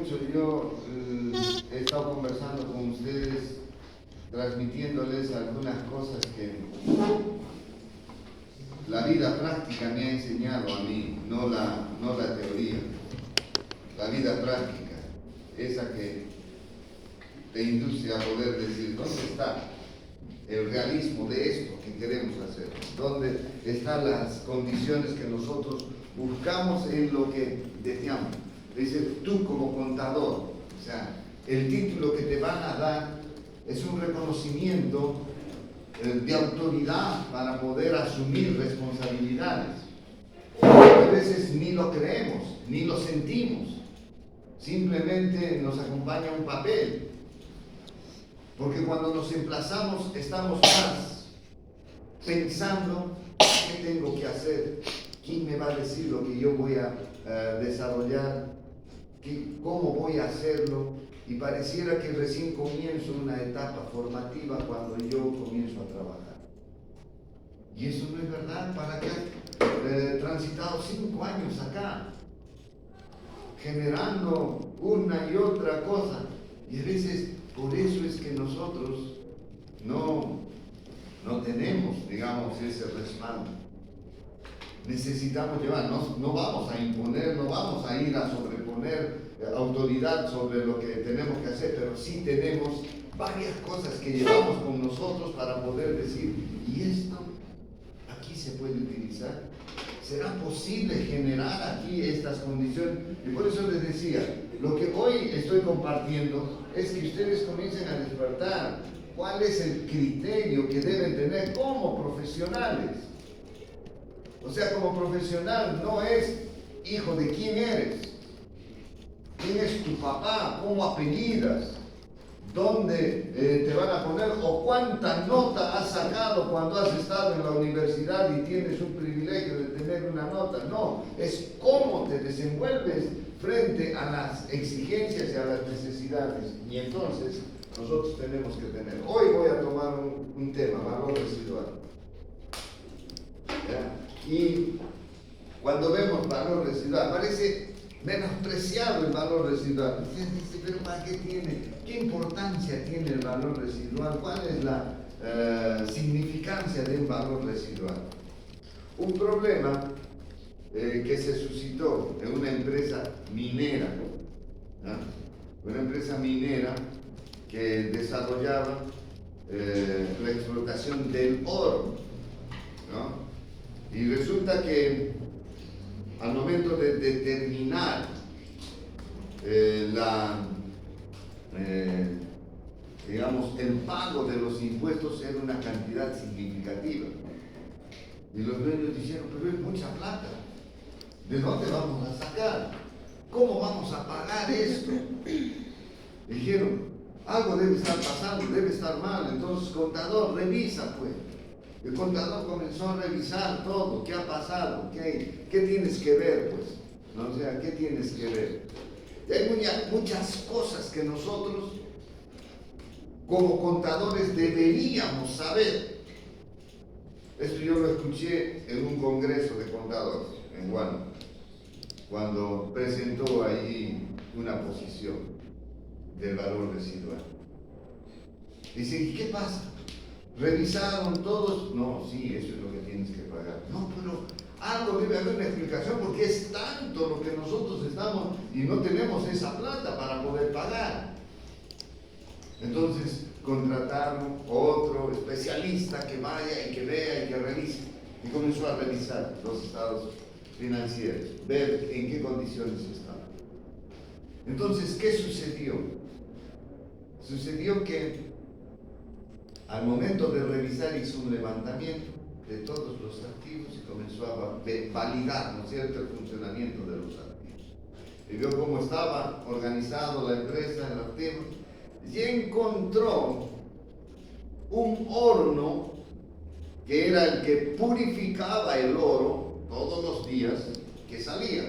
mucho. Yo he estado conversando con ustedes, transmitiéndoles algunas cosas que la vida práctica me ha enseñado a mí, no la teoría. La vida práctica, esa que te induce a poder decir, ¿dónde está el realismo de esto que queremos hacer? ¿Dónde están las condiciones que nosotros buscamos en lo que deseamos? Dice, tú como contador, o sea, el título que te van a dar es un reconocimiento de autoridad para poder asumir responsabilidades. A veces ni lo creemos, ni lo sentimos. Simplemente nos acompaña un papel. Porque cuando nos emplazamos estamos más pensando qué tengo que hacer, quién me va a decir lo que yo voy a desarrollar, cómo voy a hacerlo, y pareciera que recién comienzo una etapa formativa cuando yo comienzo a trabajar. Y eso no es verdad. ¿Para qué he transitado 5 años acá, generando una y otra cosa? Y a veces por eso es que nosotros no tenemos, digamos, ese respaldo. Necesitamos llevar, no vamos a imponer, no vamos a ir a sobreponer autoridad sobre lo que tenemos que hacer, pero sí tenemos varias cosas que llevamos con nosotros para poder decir, ¿y esto aquí se puede utilizar? ¿Será posible generar aquí estas condiciones? Y por eso les decía, lo que hoy estoy compartiendo es que ustedes comiencen a despertar cuál es el criterio que deben tener como profesionales. O sea, como profesional no es hijo de quién eres, quién es tu papá, cómo apellidas, dónde te van a poner o cuánta nota has sacado cuando has estado en la universidad y tienes un privilegio de tener una nota. No, es cómo te desenvuelves frente a las exigencias y a las necesidades. Y entonces nosotros tenemos que tener. Hoy voy a tomar un tema, valor residual. ¿Ya? Y cuando vemos valor residual, parece menospreciado el valor residual. Dice, pero ¿para qué tiene? ¿Qué importancia tiene el valor residual? ¿Cuál es la significancia de un valor residual? Un problema que se suscitó en una empresa minera, ¿no? Una empresa minera que desarrollaba la explotación del oro, ¿no? Y resulta que al momento de determinar digamos, el pago de los impuestos era una cantidad significativa. Y los dueños dijeron, pero es mucha plata. ¿De dónde vamos a sacar? ¿Cómo vamos a pagar esto? Dijeron, algo debe estar pasando, debe estar mal. Entonces, contador, revisa pues. El contador comenzó a revisar todo, qué ha pasado, qué tienes que ver, pues, ¿no? O sea, ¿qué tienes que ver? Y hay muchas cosas que nosotros, como contadores, deberíamos saber. Esto yo lo escuché en un congreso de contadores, en Guano, cuando presentó ahí una posición del valor residual. Dice, ¿y qué pasa? ¿Revisaron todos? No, sí, eso es lo que tienes que pagar. No, pero algo debe haber una explicación porque es tanto lo que nosotros estamos y no tenemos esa plata para poder pagar. Entonces contrataron otro especialista que vaya y que vea y que revise. Y comenzó a revisar los estados financieros, ver en qué condiciones estaban. Entonces, ¿qué sucedió? Sucedió que al momento de revisar hizo un levantamiento de todos los activos y comenzó a validar, ¿no es cierto?, el funcionamiento de los activos. Y vio cómo estaba organizado la empresa, el activo, y encontró un horno que era el que purificaba el oro todos los días que salía.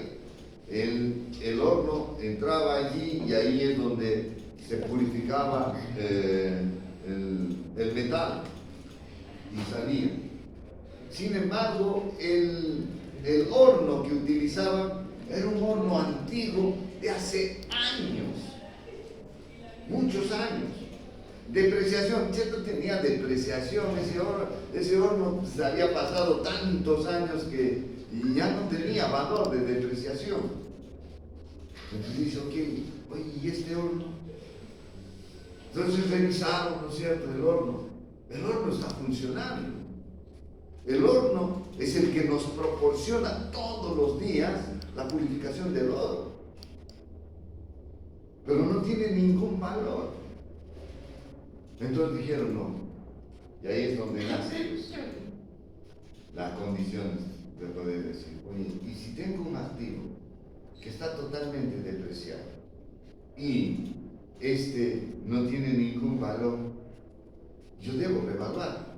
El horno entraba allí y ahí es donde se purificaba el metal y salía. Sin embargo, el horno que utilizaban era un horno antiguo de hace años. muchos años. Depreciación, ¿cierto? Tenía depreciación, ese horno se había pasado tantos años que ya no tenía valor de depreciación. Entonces dice, ok, oye, ¿y este horno? Entonces revisaron, ¿no es cierto?, el horno. El horno está funcionando. El horno es el que nos proporciona todos los días la purificación del oro. Pero no tiene ningún valor. Entonces dijeron no. Y ahí es donde nacen las condiciones de poder decir, oye, y si tengo un activo que está totalmente depreciado y no tiene ningún valor, yo debo revaluar.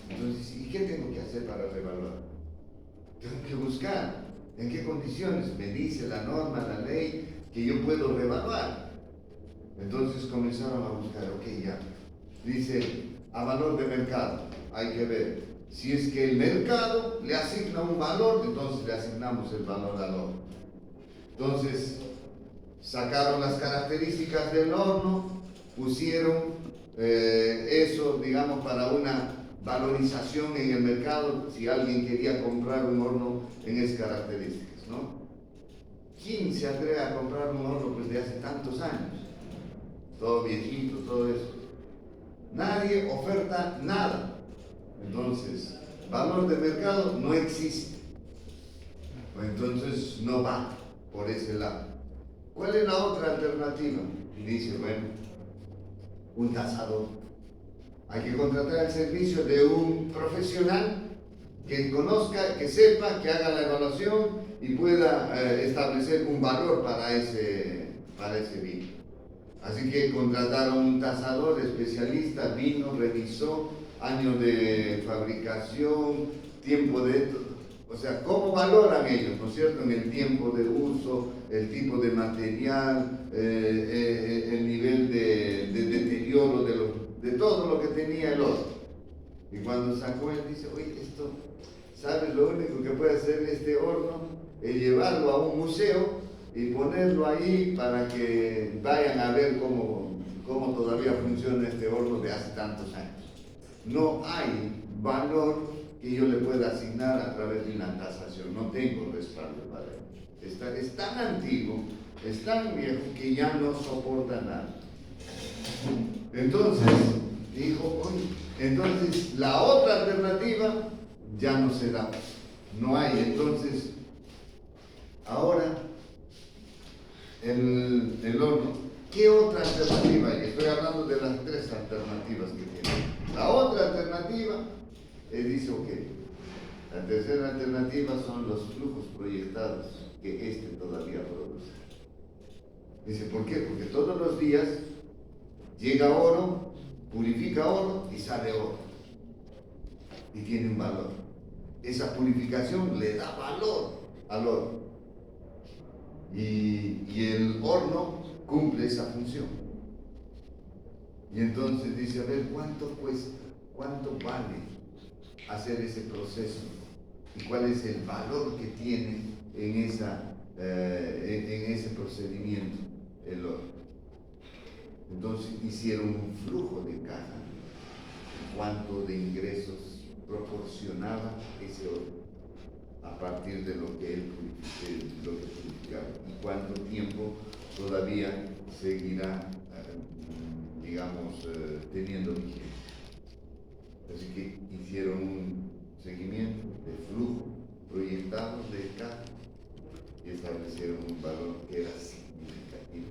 Entonces, ¿y qué tengo que hacer para revaluar? Tengo que buscar en qué condiciones me dice la norma, la ley, que yo puedo revaluar. Entonces comenzaron a buscar, ok, ya. Dice, a valor de mercado, hay que ver. Si es que el mercado le asigna un valor, entonces le asignamos el valor al horno. Entonces, sacaron las características del horno, pusieron eso, digamos, para una valorización en el mercado, si alguien quería comprar un horno en esas características, ¿no? ¿Quién se atreve a comprar un horno pues de hace tantos años? Todo viejito, todo eso. Nadie oferta nada. Entonces, valor de mercado no existe. Entonces no va por ese lado. ¿Cuál es la otra alternativa? Y dice, bueno, un tasador. Hay que contratar el servicio de un profesional que conozca, que sepa, que haga la evaluación y pueda establecer un valor para ese vino. Así que contrataron un tasador especialista, vino, revisó años de fabricación, tiempo de... O sea, ¿cómo valoran ellos, no es cierto? En el tiempo de uso, el tipo de material, el nivel de deterioro de todo lo que tenía el horno. Y cuando sacó él dice, oye, esto, ¿sabes? Lo único que puede hacer este horno es llevarlo a un museo y ponerlo ahí para que vayan a ver cómo todavía funciona este horno de hace tantos años. No hay valor que yo le pueda asignar a través de una tasación, no tengo respaldo para ello. Es tan antiguo, es tan viejo que ya no soporta nada. Entonces, dijo, oye, entonces la otra alternativa ya no se da, no hay. Entonces, ahora, el horno, ¿qué otra alternativa hay? Estoy hablando de las tres alternativas que tiene. La otra alternativa dice, ok, la tercera alternativa son los flujos proyectados que todavía produce. Dice, ¿por qué? Porque todos los días llega oro, purifica oro y sale oro. Y tiene un valor. Esa purificación le da valor al oro. Y el horno cumple esa función. Y entonces dice, a ver, ¿cuánto cuesta? ¿Cuánto vale hacer ese proceso? ¿Y cuál es el valor que tiene en ese procedimiento el horno? Entonces hicieron un flujo de caja, cuánto de ingresos proporcionaba ese horno a partir de lo que él purificaba y cuánto tiempo todavía seguirá, teniendo vigencia. Así que hicieron un seguimiento de flujo proyectado de caja y establecieron un valor que era significativo.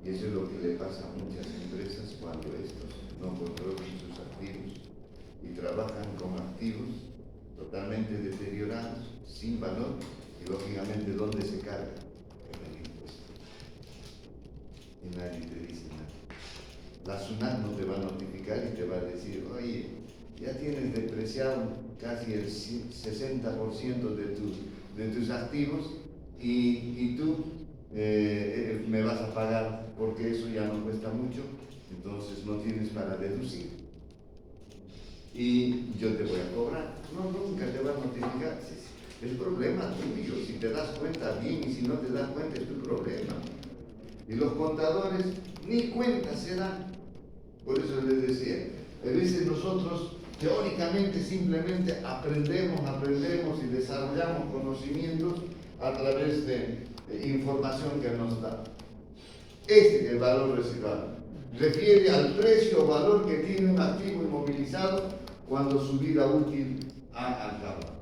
Y eso es lo que le pasa a muchas empresas cuando estos no controlan sus activos y trabajan con activos totalmente deteriorados, sin valor, y lógicamente ¿dónde se carga? En el impuesto. Y nadie te dice nada. La SUNAT no te va a notificar y te va a decir, oye, ya tienes depreciado casi el 60% de tus activos y tú me vas a pagar porque eso ya no cuesta mucho, entonces no tienes para deducir. Y yo te voy a cobrar. No, nunca te va a notificar. Es problema tuyo. Si te das cuenta bien y si no te das cuenta es tu problema. Y los contadores ni cuenta se dan. Por eso les decía, a veces nosotros teóricamente simplemente aprendemos y desarrollamos conocimientos a través de información que nos da. Este es el valor residual. Refiere al precio o valor que tiene un activo inmovilizado cuando su vida útil ha acabado.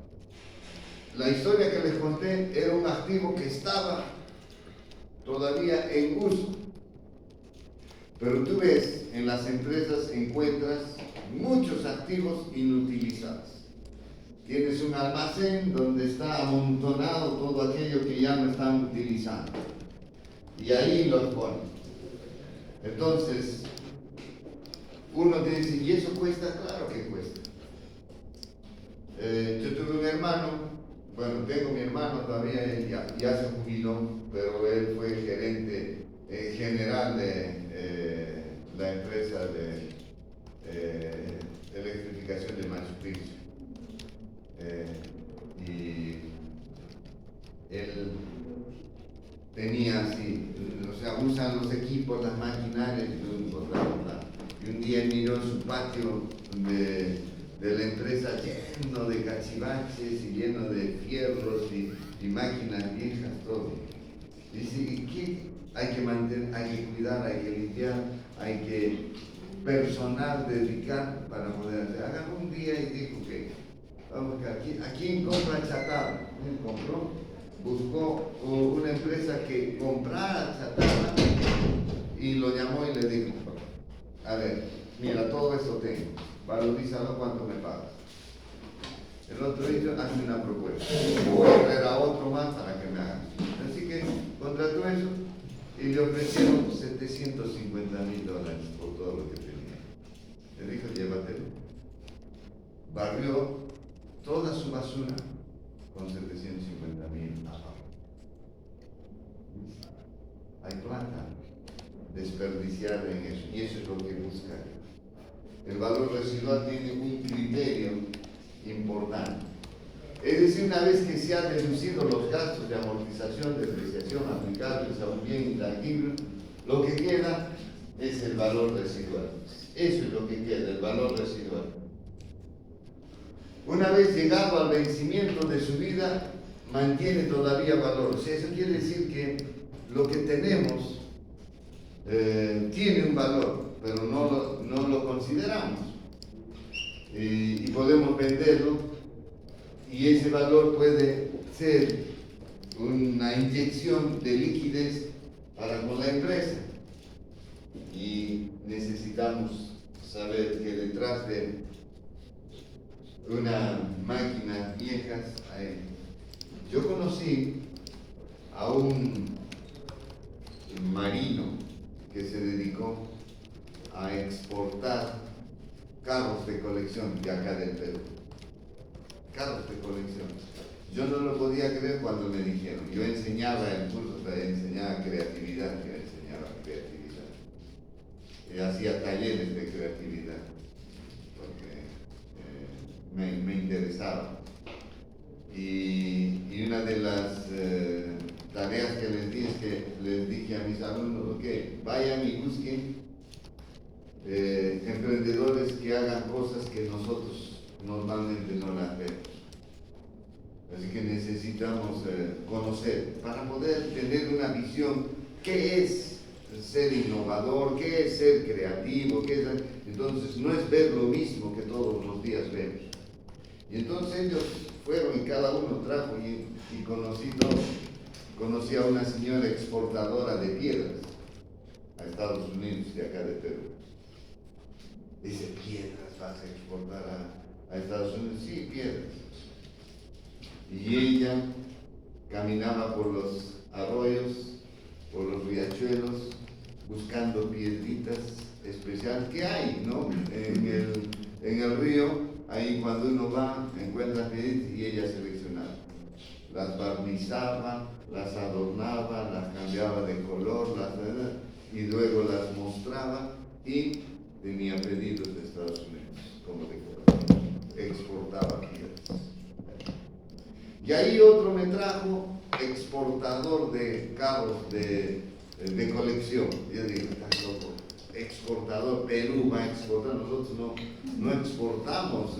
La historia que les conté era un activo que estaba todavía en uso. Pero tú ves, en las empresas encuentras muchos activos inutilizados. Tienes un almacén donde está amontonado todo aquello que ya no están utilizando. Y ahí los ponen. Entonces, uno te dice, ¿y eso cuesta? Claro que cuesta. Yo tuve un hermano, bueno, tengo mi hermano todavía, él ya se jubiló, pero él fue gerente general de la empresa de electrificación de Machu Picchu. Y él tenía así, o sea, usan los equipos, las maquinarias, y un día miró en su patio de la empresa lleno de cachivaches y lleno de fierros y máquinas viejas, todo. Dice, ¿qué hay que mantener, hay que cuidar, hay que limpiar, hay que personal dedicar para poder hacer? Agarró un día y dijo que, vamos, ¿a quién compra chatarra? Él compró, buscó una empresa que comprara chatarra y lo llamó y le dijo, a ver, mira, todo eso tengo, valorízalo, ¿cuánto me pagas? El otro hizo, hace una propuesta, voy a traer a otro más para que me hagan. Así que contrató eso y le ofrecieron $750,000 por todo lo que tenía. Le dijo, llévatelo. Barrió toda su basura con $750,000 abajo. Hay plata desperdiciada en eso, y eso es lo que busca. El valor residual tiene un criterio importante. Es decir, una vez que se han deducido los gastos de amortización, depreciación aplicables a un bien intangible, lo que queda es el valor residual. Eso es lo que queda, el valor residual. Una vez llegado al vencimiento de su vida, mantiene todavía valor. O sea, eso quiere decir que lo que tenemos tiene un valor, pero no lo consideramos. Y podemos venderlo, y ese valor puede ser una inyección de liquidez para con la empresa. Y necesitamos saber que detrás de una máquina vieja hay. Yo conocí a un marino que se dedicó a exportar carros de colección de acá del Perú. Carros de colección. Yo no lo podía creer cuando me dijeron. Yo enseñaba el curso, enseñaba creatividad, y hacía talleres de creatividad, porque me interesaba. Y una de las tareas que les di es que les dije a mis alumnos, ok, vayan y busquen emprendedores que hagan cosas que nosotros normalmente no las vemos. Así que necesitamos conocer para poder tener una visión. ¿Qué es ser innovador? ¿Qué es ser creativo? Entonces no es ver lo mismo que todos los días vemos. Y entonces ellos fueron y cada uno trajo y conocí todo. Conocí a una señora exportadora de piedras a Estados Unidos, de acá de Perú. Dice, ¿piedras vas a exportar a Estados Unidos? Sí, piedras. Y ella caminaba por los arroyos, por los riachuelos, buscando piedritas especiales que hay, ¿no? En el río, ahí cuando uno va, encuentra piedritas y ella seleccionaba. Las barnizaba, las adornaba, las cambiaba de color, y luego las mostraba y tenía pedidos de Estados Unidos como decoración. Exportaba piedras. Y ahí otro me trajo exportador de carros de de colección. Yo digo, estás loco, exportador, Perú va a exportar, nosotros no exportamos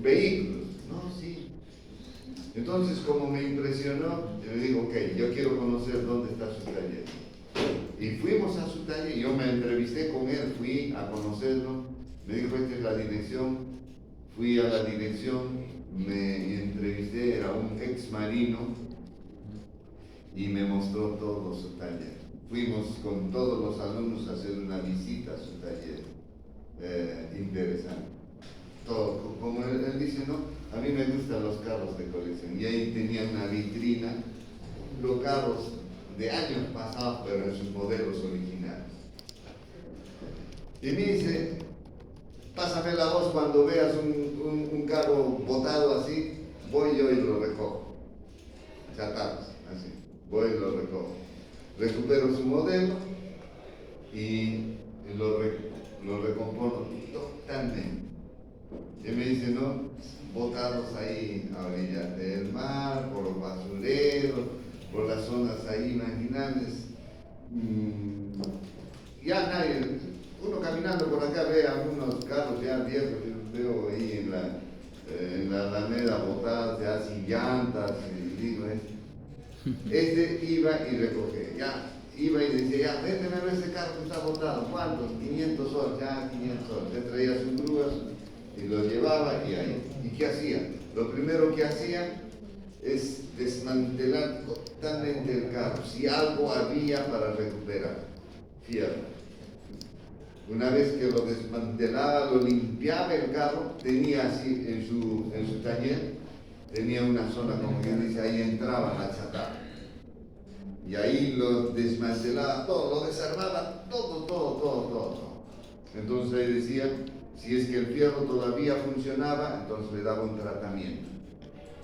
vehículos. No, sí. Entonces, como me impresionó, yo le digo, ok, yo quiero conocer dónde está su taller. Y fuimos a su taller, yo me entrevisté con él, fui a conocerlo, me dijo, esta es la dirección, fui a la dirección, me entrevisté, era un ex marino, y me mostró todo su taller. Fuimos con todos los alumnos a hacer una visita a su taller, interesante. Todo, como él dice, no, a mí me gustan los carros de colección, y ahí tenía una vitrina, los carros de años pasados, pero en sus modelos originales. Y me dice, pásame la voz cuando veas un carro botado así, voy yo y lo recojo. Chatados, así, voy y lo recojo. Recupero su modelo y lo recompongo totalmente. Y me dice, no, botados ahí a orillas del mar, por los basureros, por las zonas ahí marginales. Ya nadie, uno caminando por acá ve algunos carros ya viejos, yo veo ahí en la Alameda botados ya sin llantas, y digo, este iba y recogía, ya, iba y decía, ya, véndeme ese carro que está botado, ¿cuántos? 500 soles, ya 500 soles, le traía sus grúas y lo llevaba y ahí. ¿Y qué hacía? Lo primero que hacía es desmantelar totalmente el carro, si algo había para recuperar, fierro. Una vez que lo desmantelaba, lo limpiaba el carro, tenía así en su taller, tenía una zona, como quien dice, ahí entraba la chatarra. Y ahí lo desmantelaba todo, lo desarmaba todo. Entonces ahí decía, si es que el fierro todavía funcionaba, entonces le daba un tratamiento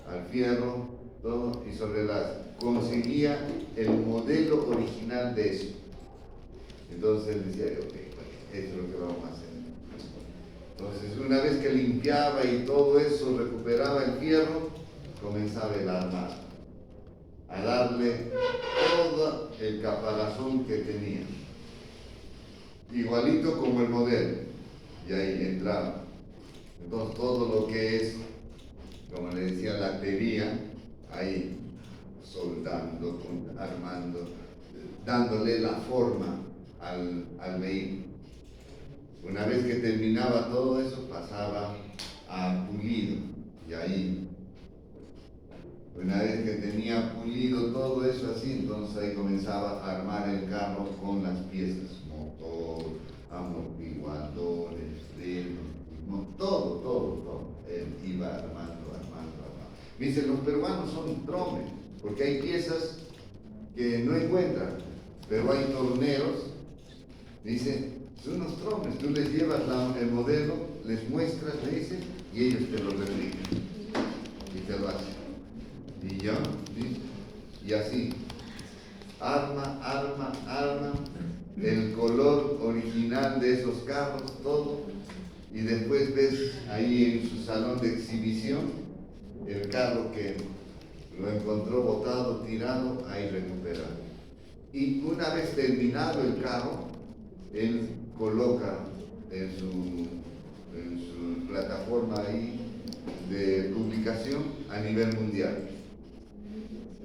al fierro, todo, y conseguía el modelo original de eso. Entonces él decía, ok, esto es lo que vamos a hacer. Entonces, una vez que limpiaba y todo eso, recuperaba el fierro, comenzaba el armado, a darle todo el caparazón que tenía, igualito como el modelo, y ahí entraba. Entonces, todo lo que es, como le decía, la teoría, ahí soldando, armando, dándole la forma al vehículo. Una vez que terminaba todo eso, pasaba a pulido, y ahí, una vez que tenía pulido todo eso así, entonces ahí comenzaba a armar el carro con las piezas, motor, amortiguadores, frenos, todo. Él iba armando. Me dice, los peruanos son drones, porque hay piezas que no encuentran, pero hay torneros. Dice, son unos trones, tú les llevas el modelo, les muestras, le dice, y ellos te lo replican y te lo hacen. Y ya, ¿sí? Y así, arma, el color original de esos carros, todo, y después ves ahí en su salón de exhibición el carro que lo encontró botado, tirado, ahí recuperado. Y una vez terminado el carro, él coloca en su plataforma ahí de publicación a nivel mundial.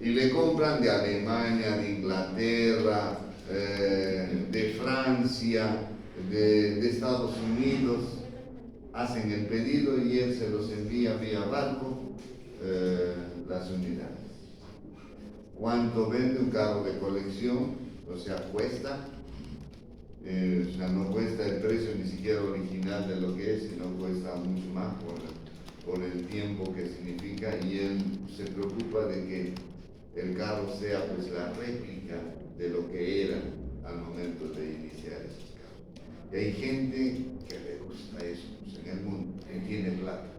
Y le compran de Alemania, de Inglaterra, de Francia, de Estados Unidos, hacen el pedido y él se los envía vía barco, las unidades. ¿Cuánto vende un carro de colección? O sea, cuesta. O sea, no cuesta el precio ni siquiera original de lo que es, sino cuesta mucho más por el tiempo que significa, y él se preocupa de que el carro sea pues la réplica de lo que era al momento de iniciar esos carros. Y hay gente que le gusta eso, pues, en el mundo, que tiene plata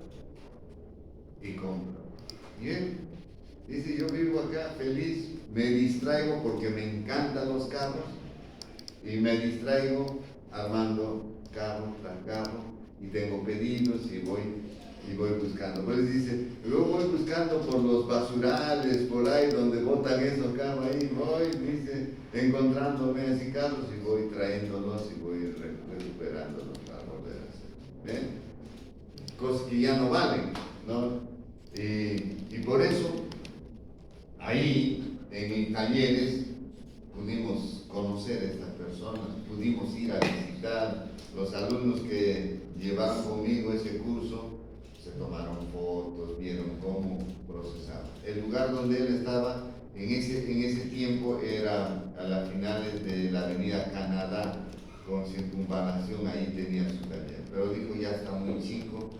y compra. Y él dice, yo vivo acá feliz, me distraigo porque me encantan los carros, y me distraigo armando carro tras carro, y tengo pedidos y voy. y voy buscando. Pues dice, luego voy buscando por los basurales, por ahí donde botan esos carros, ahí voy, dice, encontrándome así carros y voy trayéndolos y voy recuperándolos para volver a hacer. ¿Ven? Cosas que ya no valen, ¿no? Y por eso, ahí, en mis talleres, pudimos conocer a estas personas, pudimos ir a visitar. Los alumnos que llevaron conmigo ese curso se tomaron fotos, vieron cómo procesaba. El lugar donde él estaba en ese tiempo era a las finales de la avenida Canadá, con Circunvalación, ahí tenía su taller. Pero dijo, ya está muy chico,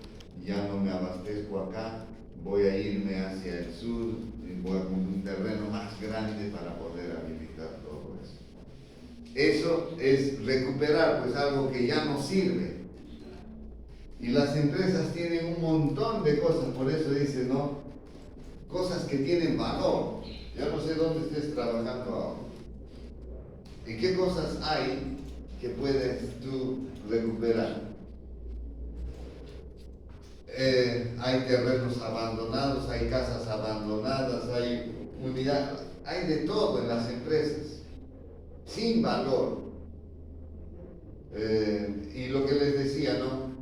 ya no me abastezco acá, voy a irme hacia el sur, y voy a comprar un terreno más grande para poder habilitar todo eso. Eso es recuperar pues algo que ya no sirve. Y las empresas tienen un montón de cosas, por eso dice, ¿no? Cosas que tienen valor. Ya no sé dónde estés trabajando ahora. ¿Y qué cosas hay que puedes tú recuperar? Hay terrenos abandonados, hay casas abandonadas, hay unidades, hay de todo en las empresas, sin valor. Y lo que les decía, ¿no?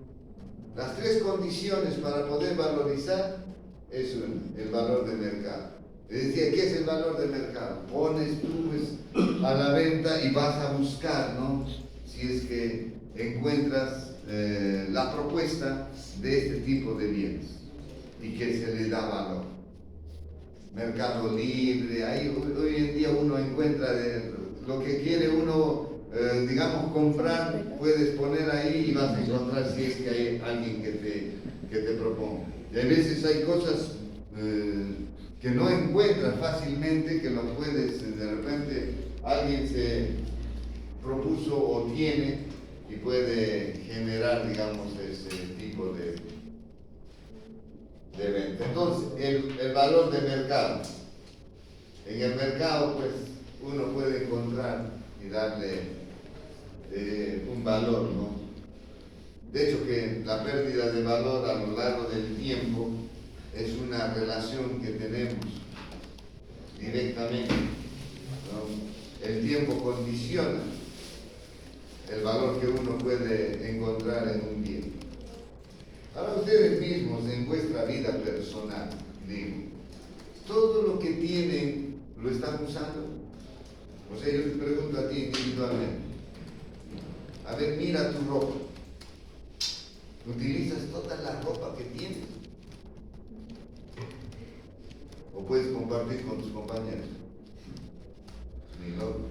Las tres condiciones para poder valorizar es el valor de mercado. Les decía, ¿qué es el valor de mercado? Pones tú pues, a la venta y vas a buscar, ¿no? Si es que encuentras la propuesta de este tipo de bienes y que se le da valor. Mercado libre, ahí hoy en día uno encuentra lo que quiere uno, digamos, comprar, puedes poner ahí y vas a encontrar si es que hay alguien que te proponga. Y a veces hay cosas que no encuentras fácilmente, que lo puedes, de repente alguien se propuso o tiene y puede generar, digamos, ese tipo de venta. Entonces, el valor de mercado. En el mercado, pues, uno puede encontrar y darle un valor, ¿no? De hecho, que la pérdida de valor a lo largo del tiempo es una relación que tenemos directamente, ¿no? El tiempo condiciona el valor que uno puede encontrar en un bien. Ahora ustedes mismos en vuestra vida personal, digo, todo lo que tienen lo están usando. O sea, yo te pregunto a ti individualmente. A ver, mira tu ropa. ¿Utilizas toda la ropa que tienes? ¿O puedes compartir con tus compañeros? Ni loco.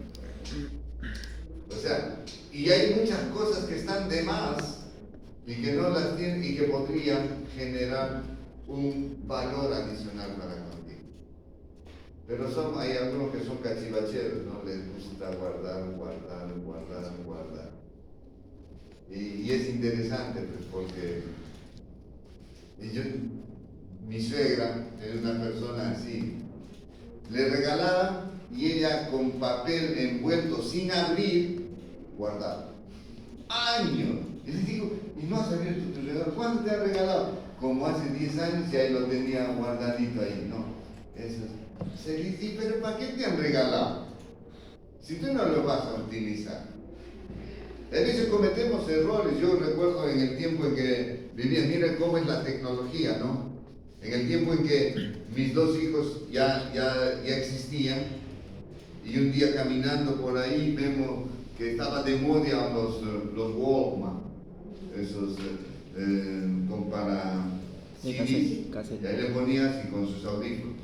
O sea, y hay muchas cosas que están de más y que no las tienen y que podrían generar un valor adicional para contigo. Pero hay algunos que son cachivacheros, ¿no? Les gusta guardar. Y es interesante, pues, porque mi suegra es una persona así. Le regalaban y ella con papel envuelto sin abrir, guardaba. Años. Y les digo, ¿y no has abierto tu regalo? ¿Cuándo te ha regalado? Como hace 10 años y ahí lo tenía guardadito ahí. No, eso se dice, pero ¿para qué te han regalado? Si tú no lo vas a utilizar. A veces cometemos errores. Yo recuerdo en el tiempo en que vivía, miren cómo es la tecnología, ¿no? En el tiempo en que mis dos hijos ya existían, y un día caminando por ahí vemos que estaba de moda los Walkman, esos para CDs, y ahí le ponías y con sus audífonos.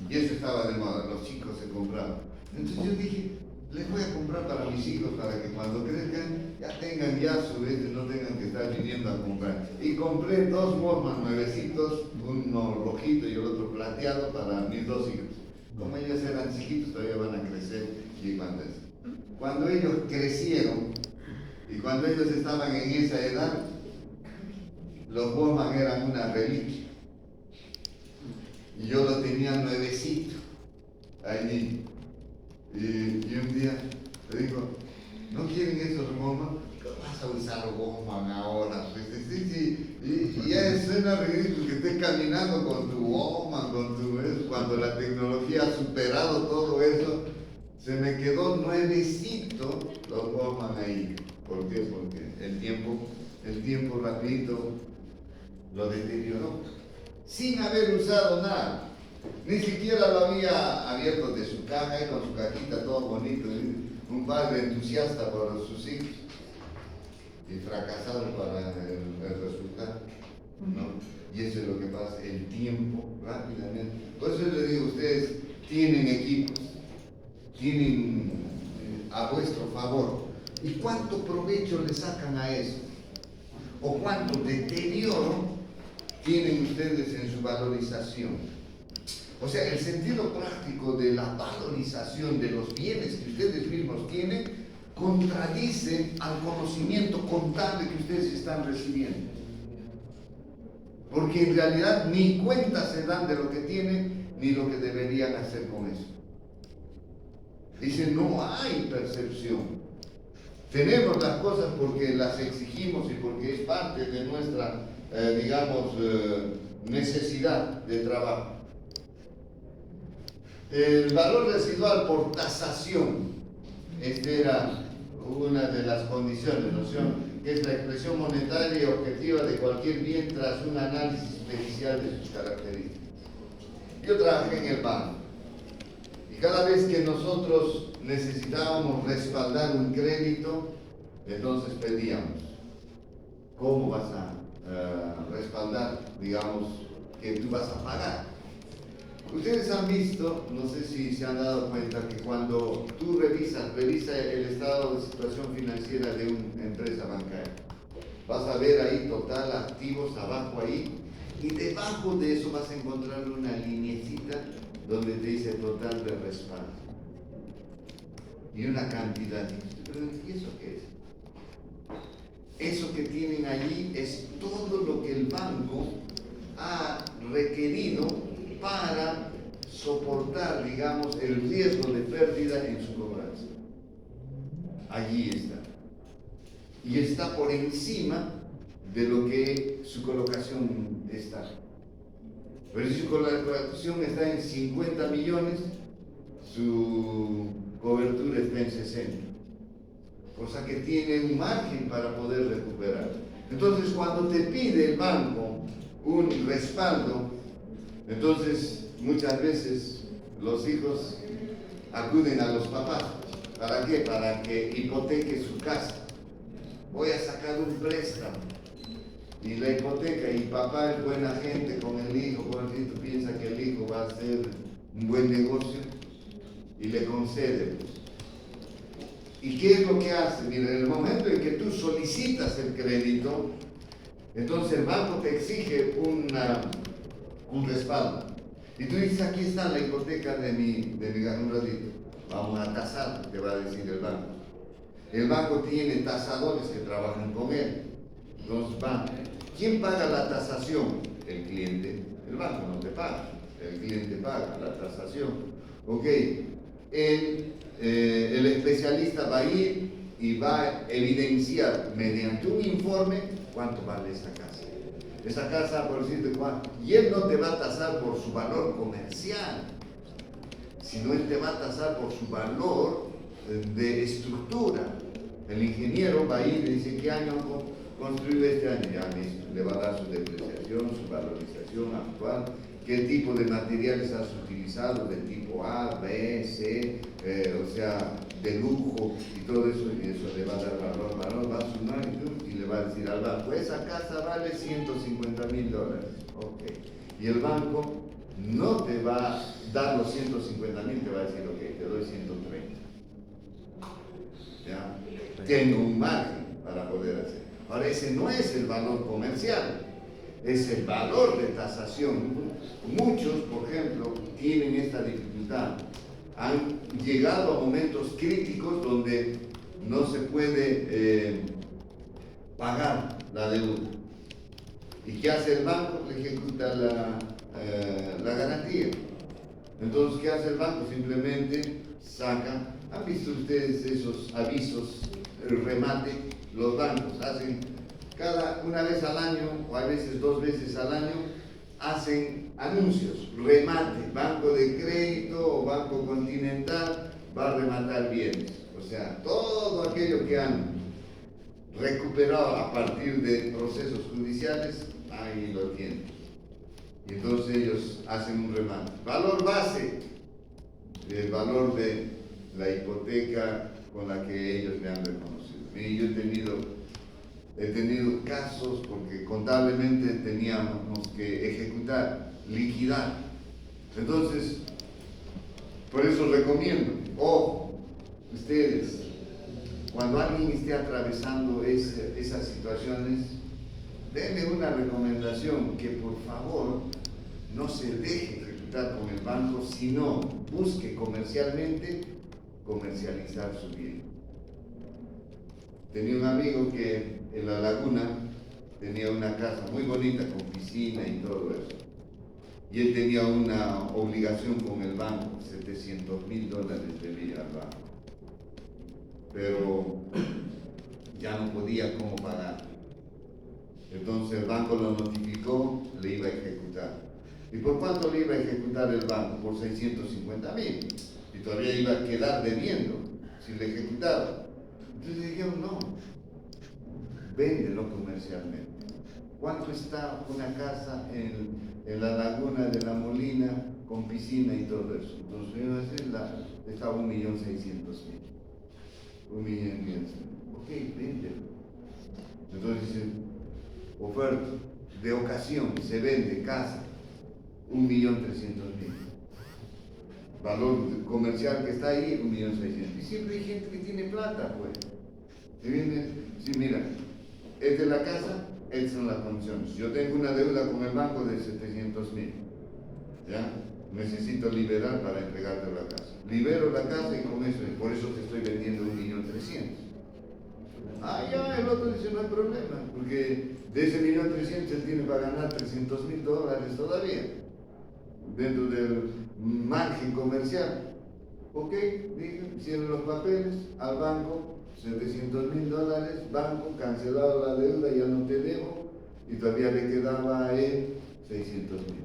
Y eso estaba de moda, los chicos se compraban. Entonces yo dije, les voy a comprar para mis hijos para que cuando crezcan ya tengan ya su vez, no tengan que estar viniendo a comprar. Y compré dos Walkman nuevecitos, uno rojito y el otro plateado para mis dos hijos. Como ellos eran chiquitos todavía van a crecer y cuando ellos crecieron y cuando ellos estaban en esa edad, los Walkman eran una reliquia. Y yo lo tenía nuevecito allí. Y un día le digo, ¿no quieren esos Walkman? vas a usar Walkman ahora? Pues, sí, y ya suena ridículo que estés caminando con tu Walkman, cuando la tecnología ha superado todo eso. Se me quedó nuevecito los Walkman ahí. ¿Por qué? Porque el tiempo rapidito lo deterioró, sin haber usado nada. Ni siquiera lo había abierto de su caja y con su cajita todo bonito. Un padre entusiasta por sus hijos y fracasado para el resultado, ¿no? Y eso es lo que pasa, el tiempo rápidamente. Por eso les digo, ustedes tienen equipos, tienen a vuestro favor. ¿Y cuánto provecho le sacan a eso? ¿O cuánto deterioro tienen ustedes en su valorización? O sea, el sentido práctico de la valorización de los bienes que ustedes mismos tienen contradice al conocimiento contable que ustedes están recibiendo. Porque en realidad ni cuenta se dan de lo que tienen ni lo que deberían hacer con eso. Dice, no hay percepción. Tenemos las cosas porque las exigimos y porque es parte de nuestra, necesidad de trabajo. El valor residual por tasación, esta era una de las condiciones, noción, que es la expresión monetaria y objetiva de cualquier bien tras un análisis pericial de sus características. Yo trabajé en el banco y cada vez que nosotros necesitábamos respaldar un crédito, entonces pedíamos, ¿cómo vas a respaldar, digamos, que tú vas a pagar? Ustedes han visto, no sé si se han dado cuenta, que cuando tú revisa el estado de situación financiera de una empresa bancaria, vas a ver ahí total activos abajo ahí, y debajo de eso vas a encontrar una linecita donde te dice total de respaldo y una cantidad. ¿Y eso qué es? Eso que tienen allí es todo lo que el banco ha requerido para soportar, digamos, el riesgo de pérdida en su cobranza. Allí está. Y está por encima de lo que su colocación está. Pero si su colocación está en 50 millones, su cobertura está en 60. Cosa que tiene un margen para poder recuperar. Entonces, cuando te pide el banco un respaldo, entonces muchas veces los hijos acuden a los papás. ¿Para qué? Para que hipoteque su casa. Voy a sacar un préstamo y la hipoteca, y papá es buena gente con el hijo, pobrecito, piensa que el hijo va a hacer un buen negocio y le concede. ¿Y qué es lo que hace? Mira, en el momento en que tú solicitas el crédito, entonces el banco te exige un respaldo. Y tú dices, aquí está la hipoteca de mi un ratito. Vamos a tasar, te va a decir el banco. El banco tiene tasadores que trabajan con él. Entonces va. ¿Quién paga la tasación? El cliente. El banco no te paga. El cliente paga la tasación. Ok. El especialista va a ir y va a evidenciar mediante un informe cuánto vale esa casa. Esa casa, por decirte cuánto. Y él no te va a tasar por su valor comercial, sino él te va a tasar por su valor de estructura. El ingeniero va a ir y dice, ¿qué año construido este año? Ya listo, le va a dar su depreciación, su valorización actual, qué tipo de materiales has utilizado, de tipo A, B, C, o sea, de lujo y todo eso, y eso le va a dar valor, va a sumar y le va a decir al banco, esa casa vale $150,000. Ok. Y el banco no te va a dar los 150,000, te va a decir, ok, te doy 130. ¿Ya? Tengo un margen para poder hacer. Ahora, ese no es el valor comercial, es el valor de tasación. Muchos, por ejemplo, tienen esta dificultad. Han llegado a momentos críticos donde no se puede pagar la deuda. ¿Y qué hace el banco? Ejecuta la garantía. Entonces, ¿qué hace el banco? Simplemente saca. ¿Han visto ustedes esos avisos, el remate? los bancos hacen una vez al año, o a veces 2 veces al año, hacen anuncios, remate, Banco de Crédito o Banco Continental va a rematar bienes. O sea, todo aquello que han recuperado a partir de procesos judiciales, ahí lo tienen. Y entonces ellos hacen un remate. Valor base, el valor de la hipoteca con la que ellos me han reconocido. Y yo he tenido casos porque contablemente teníamos que ejecutar, liquidar. Entonces, por eso recomiendo, ojo, ustedes, cuando alguien esté atravesando esas situaciones, denle una recomendación, que por favor no se deje ejecutar con el banco, sino busque comercialmente comercializar su bien. Tenía un amigo que en La Laguna tenía una casa muy bonita con piscina y todo eso. Y él tenía una obligación con el banco, $700,000 debía al banco. Pero ya no podía cómo pagar. Entonces el banco lo notificó, le iba a ejecutar. ¿Y por cuánto le iba a ejecutar el banco? Por 650,000. Y todavía iba a quedar debiendo si le ejecutaba. Entonces dijeron, no, véndelo comercialmente. ¿Cuánto está una casa en la Laguna de La Molina con piscina y todo eso? Entonces está 1,600,000. 1,600,000. Ok, véndelo. Entonces dicen, oferta de ocasión, se vende casa, 1,300,000. Valor comercial que está ahí, 1,600,000. Y siempre hay gente que tiene plata, pues. Y viene, sí, mira, esta es la casa, estas son las condiciones. Yo tengo una deuda con el banco de 700,000. ¿Ya? Necesito liberar para entregarte la casa. Libero la casa y con eso, por eso te estoy vendiendo 1,300,000. Ah, ya, el otro dice, no hay problema, porque de ese 1,300,000 él tiene para ganar $300,000 todavía, dentro del margen comercial. Ok, dije, hicieron los papeles al banco, $700,000, banco, cancelado la deuda, ya no te debo, y todavía le quedaba a él 600,000.